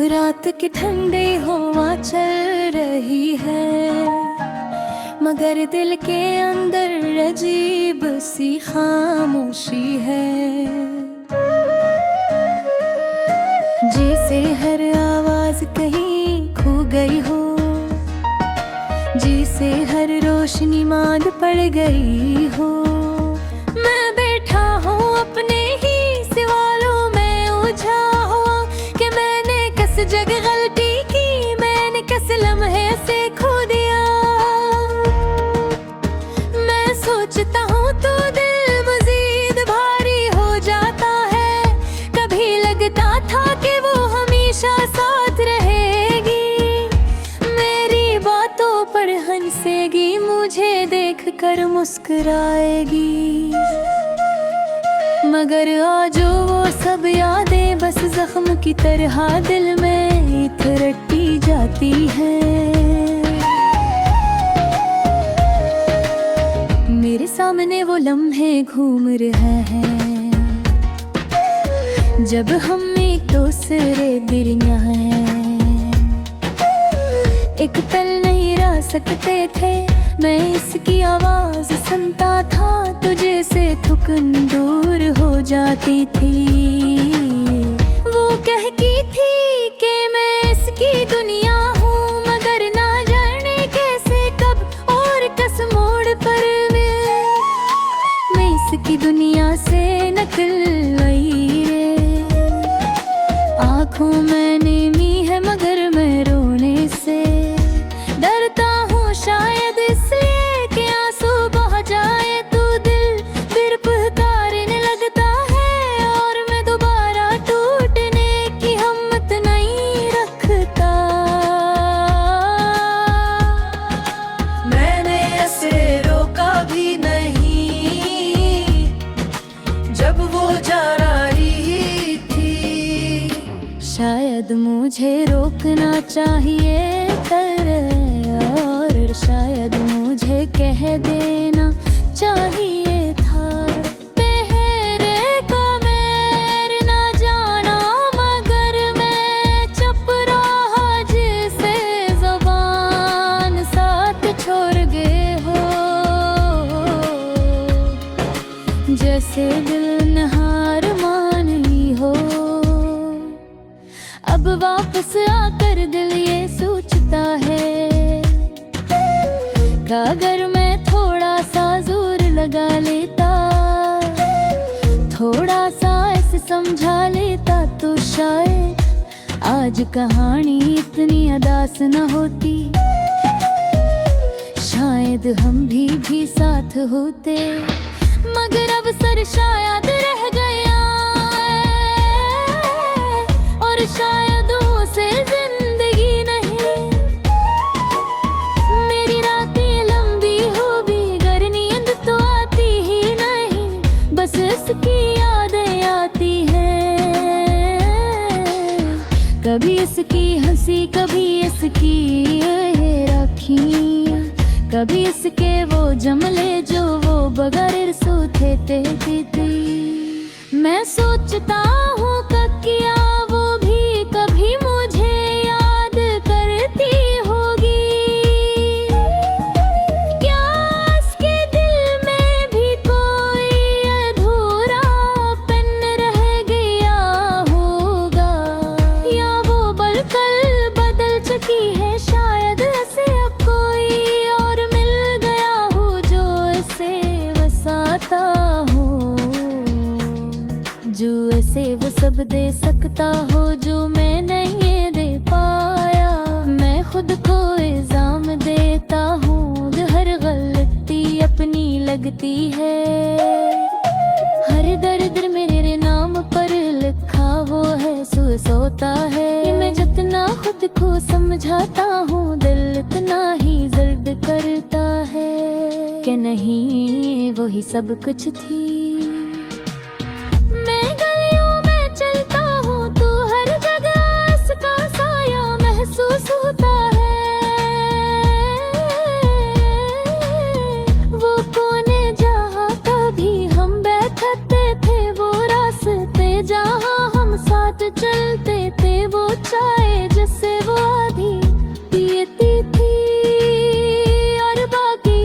रात की ठंडी हवा चल रही है, मगर दिल के अंदर अजीब सी खामोशी है। जैसे हर आवाज कहीं खो गई हो, जैसे हर रोशनी मांद पड़ गई हो। मैं बैठा हूँ अपने ही सवालों में उलझा हुआ कि मैंने किस जगह गलती की, मैंने किस लम्हे से खो दिया। मैं सोचता हूँ तो दिल मजीद भारी हो जाता है। कभी लगता था कि वो हमेशा साथ रहेगी, मेरी बातों पर हंसेगी, मुझे देखकर मुस्कुराएगी। मगर आज वो सब यादें बस जख्म की तरह दिल में रटी जाती हैं। मेरे सामने वो लम्हे घूम रहे हैं, जब हम एक दूसरे बिरिया हैं। एक पल नहीं रह सकते थे, मैं इसकी आवाज सुनता था, तुझे से थुकन दूर हो जाती थी। वो कहती थी कि मैं इसकी दुनिया हूँ, मगर ना जाने कैसे कब और किस मोड़ पर मैं इसकी दुनिया से निकल आई रे। आँखों में नीमी है मगर मैं रोने से डरता हूँ, शायद इसलिए कि आंसू बह जाए तो दिल फिर पुकारने लगता है, और मैं दोबारा टूटने की हिम्मत नहीं रखता। मैंने ऐसे रोका भी नहीं जब वो जा रही थी। शायद मुझे रोकना चाहिए और शायद मुझे कह देना चाहिए था। पहरे का मैं ना जाना, मगर मैं चुप रहा, जिसे ज़बान साथ छोड़ गए हो। जैसे दिल ने हार मानी हो, अब वापस आकर दिल ये सोचता है, अगर मैं थोड़ा सा जोर लगा लेता, थोड़ा सा ऐसे समझा लेता, तो शायद आज कहानी इतनी उदास न होती। शायद हम भी साथ होते, मगर अब सर शायद रह गया, और शायद उसे जिंदगी नहीं। मेरी रातें लंबी हो भी गर नींद तो आती ही नहीं, बस इसकी यादें आती हैं। कभी इसकी हंसी, कभी इसकी राखियाँ, कभी इसके वो जमले जो वो बगैर सोते थे। मैं सोचता हूँ किया वो भी कभी मुझे याद करती होगी। क्या इसके दिल में भी कोई अधूरापन रह गया होगा, या वो बलकल बदल चुकी है। शायद ऐसे अब कोई और मिल गया हो जो इसे वसाता हो, जो ऐसे वो सब दे सकता हो जो मैं नहीं दे पाया। मैं खुद को इल्जाम देता हूँ, हर गलती अपनी लगती है। हर दर्द मेरे नाम पर लिखा वो है, सोता है। मैं जितना खुद को समझाता हूँ, दिल इतना ही दर्द करता है कि नहीं वही सब कुछ थी। मैं गलियों में चलता हूँ, तू हर जगह चलते थे वो चाय जिससे वो आधी पीती थी और बाकी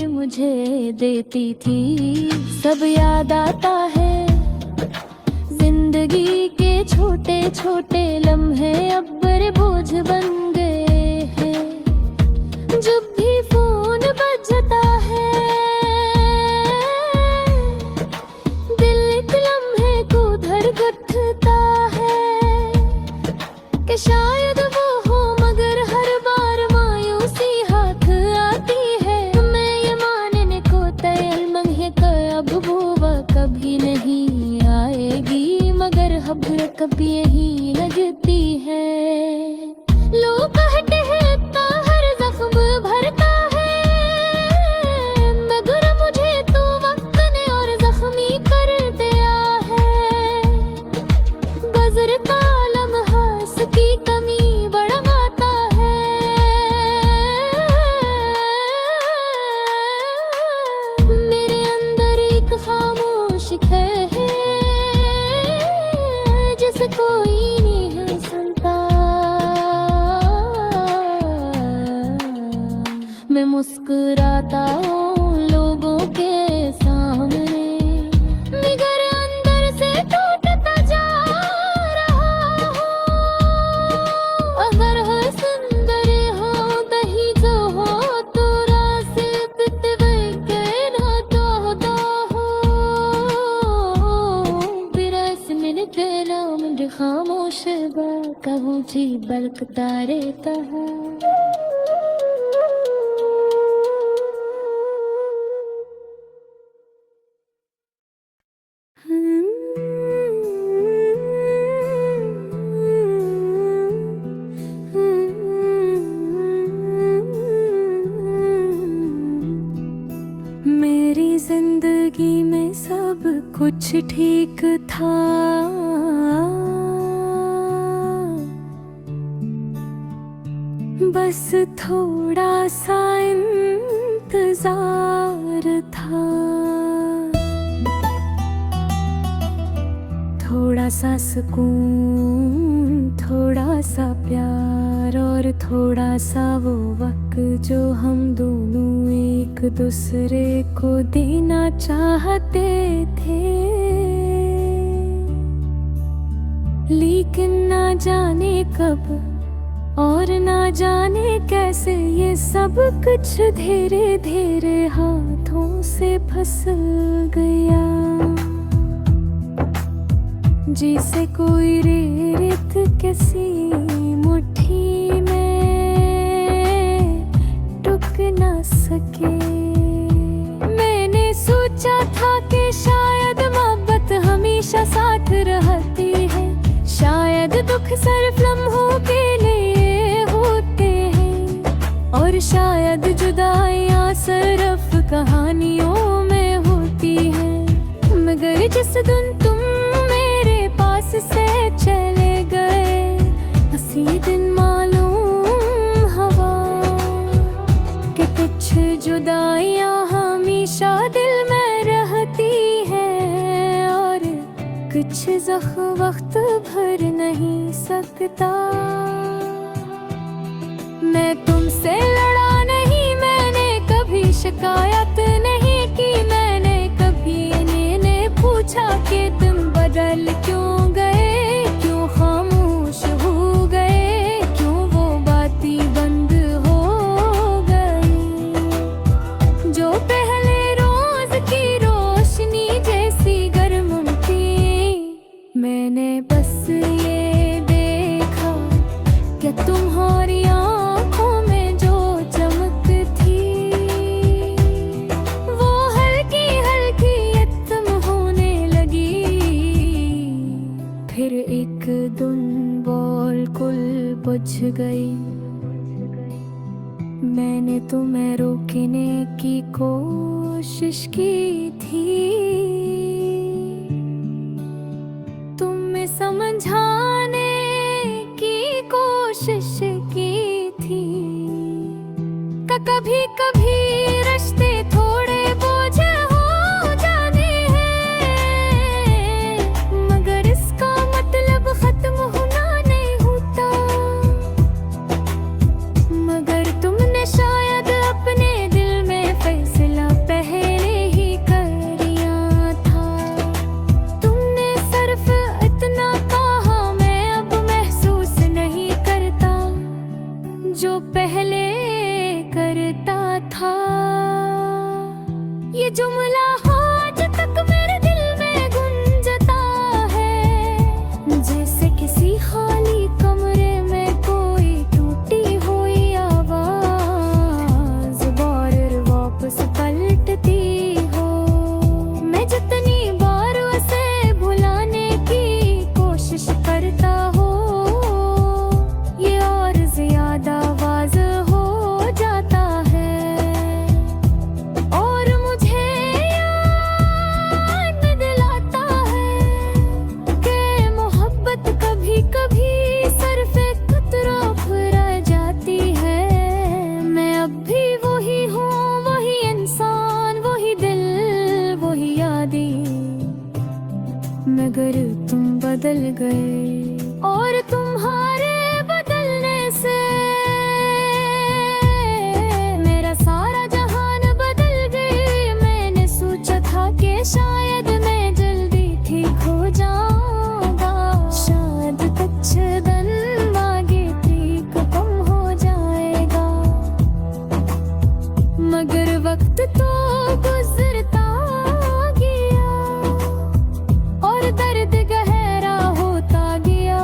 मुझे देती थी। सब याद आता है जिंदगी के छोटे छोटे लम्हे, अब बड़े बोझ बन गए हैं। जब भी फोन बजता है दिल एक लम्हे को धड़कता है कि शायद वो हो, मगर हर बार मायूसी हाथ आती है। मैं ये मानने को तैयार मंगे कि अब वो कभी नहीं आएगी, मगर खबर कभी यही लगती है। लोग कहते हैं इतना हर जख्म भरता है, मगर मुझे तो वक्त ने और जख्मी कर दिया है। गुज़रता लम्हा की कमी बढ़ाता है, मेरे अंदर एक खामोश है जिसे कोई नहीं सुनता। मैं मुस्कुराता हूँ लोगों के सामने, मगर अंदर से टूटता जा रहा हूँ। अगर है सुंदर हो दही जो हो तो रासे पितवे के ना तो हो बिरस मिन तेरा मुझे खामोश बा कहूँ जी बलकता रहता है। मेरी जिंदगी में सब कुछ ठीक था, बस थोड़ा सा इंतजार था। थोड़ा सा सुकून, थोड़ा सा प्यार और थोड़ा सा वो वक्त जो हम दोनों एक दूसरे को देना चाहते थे। लेकिन ना जाने कब और ना जाने कैसे ये सब कुछ धीरे धीरे हाथों से फिसल गया। जिसे कोई रेत किसी मुट्ठी में टुक ना सके। मैंने सोचा था कि शायद मोहब्बत हमेशा साथ रहती है, शायद दुख सिर्फ लम्हों के लिए होते हैं, और शायद जुदाइयाँ सिर्फ कहानियों में होती हैं। मगर जिस दिन तुम से चले गए, हंसी दिन मालूम हवा कि कुछ जुदाइयाँ हमेशा दिल में रहती हैं, और कुछ ज़ख्म वक्त भर नहीं सकता। मैं तुमसे लड़ा नहीं, मैंने कभी शिकायत नहीं की, मैंने कभी इन्हें पूछा कि तुम बदल क्यों गए, क्यों खामोश हो गए, क्यों वो बातें बंद हो गई जो पहले रोज की रोशनी जैसी गर्म थी। मैंने बस ये देखा कि तुम्हारी आँखों में जो चमक थी वो हल्की हल्की यत्म होने लगी। फिर एक दिन बिल्कुल बुझ गई। मैंने तुम्हें रोकने की कोशिश की थी, तुम्हें समझाने की कोशिश की थी। कभी कभी रिश्ते थोड़े बोझ हो जाने हैं, मगर तुम बदल गए और तुम्हारे बदलने से मेरा सारा जहान बदल गई। मैंने सोचा था कि शायद मैं जल्दी ठीक हो जाऊंगा, शायद कुछ दिन आगे ठीक कम हो जाएगा, मगर वक्त तो गुजरता गया और दर्द गहरा होता गया।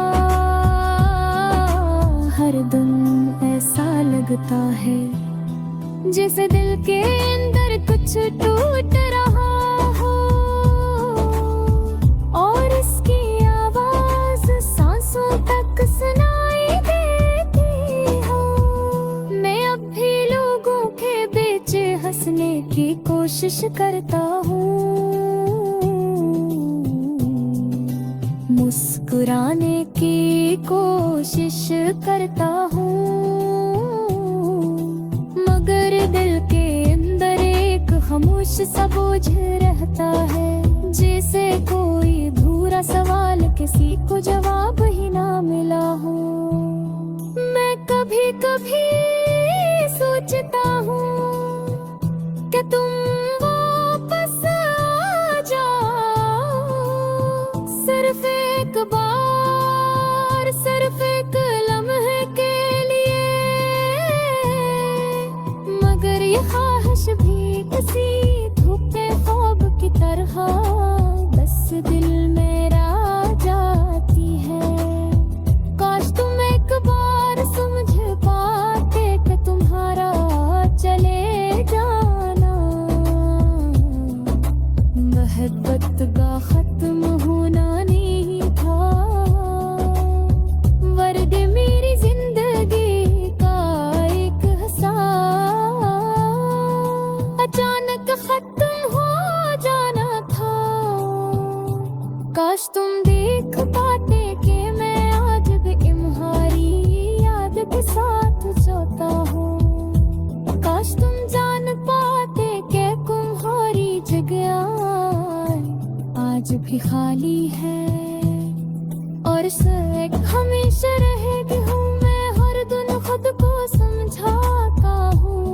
हर दिन ऐसा लगता है जैसे दिल के अंदर कुछ टूट रहा हो और इसकी आवाज सांसों तक सुनाई देती हो। मैं अब भी लोगों के बीच हंसने की कोशिश करता हूँ, मुस्कुराने की कोशिश करता हूँ, मगर दिल के अंदर एक खामोश सा बोझ रहता है, जैसे कोई अधूरा सवाल किसी को जवाब ही ना मिला हो। मैं कभी कभी सोचता हूँ कि तुम वापस आ जाओ, सिर्फ एक बार, सिर्फ एक लम्हे के लिए, मगर ये ख्वाहिश भी किसी धूपे ख्वाब की तरह बस दिल मेरा जाती है। काश तुम एक बार समझ पाते कि तुम्हारा चले जाना मोहब्बत का खत्म होना नहीं था, वर्द मेरी जिंदगी का एक हिस्सा अचानक खत्म हो जाना था। काश तुम देख पाते कि मैं आज भी तुम्हारी याद के साथ सोता हूँ, काश तुम जान पाते कि तुम्हारी जगह आज भी खाली है और सिर्फ हमेशा रहेगी हूँ मैं। हर दिन खुद को समझाता हूँ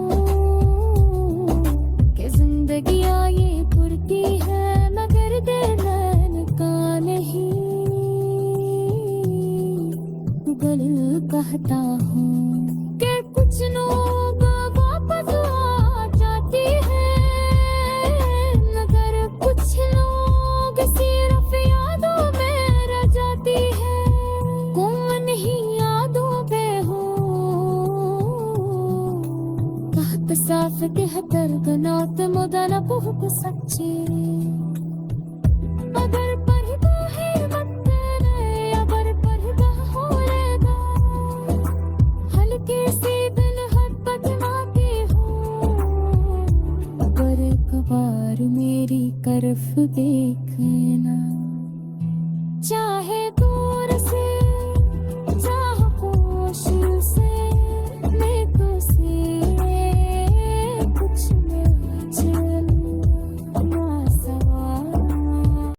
कि जिंदगी ये पुरती है, मगर दिल का नहीं। गल कहता हूँ कि कुछ लोग वापस आ जाती है, मगर कुछ लोग सिर्फ यादों में रह जाती है। गुम नहीं यादों पे हो कहत साफ कहतर गनात मुदन बहुत सच्ची, अगर परदा है मत रे, अगर परदा होएगा हल्के से दिल हर बदनाती हो, अगर कबार मेरी तरफ देखना।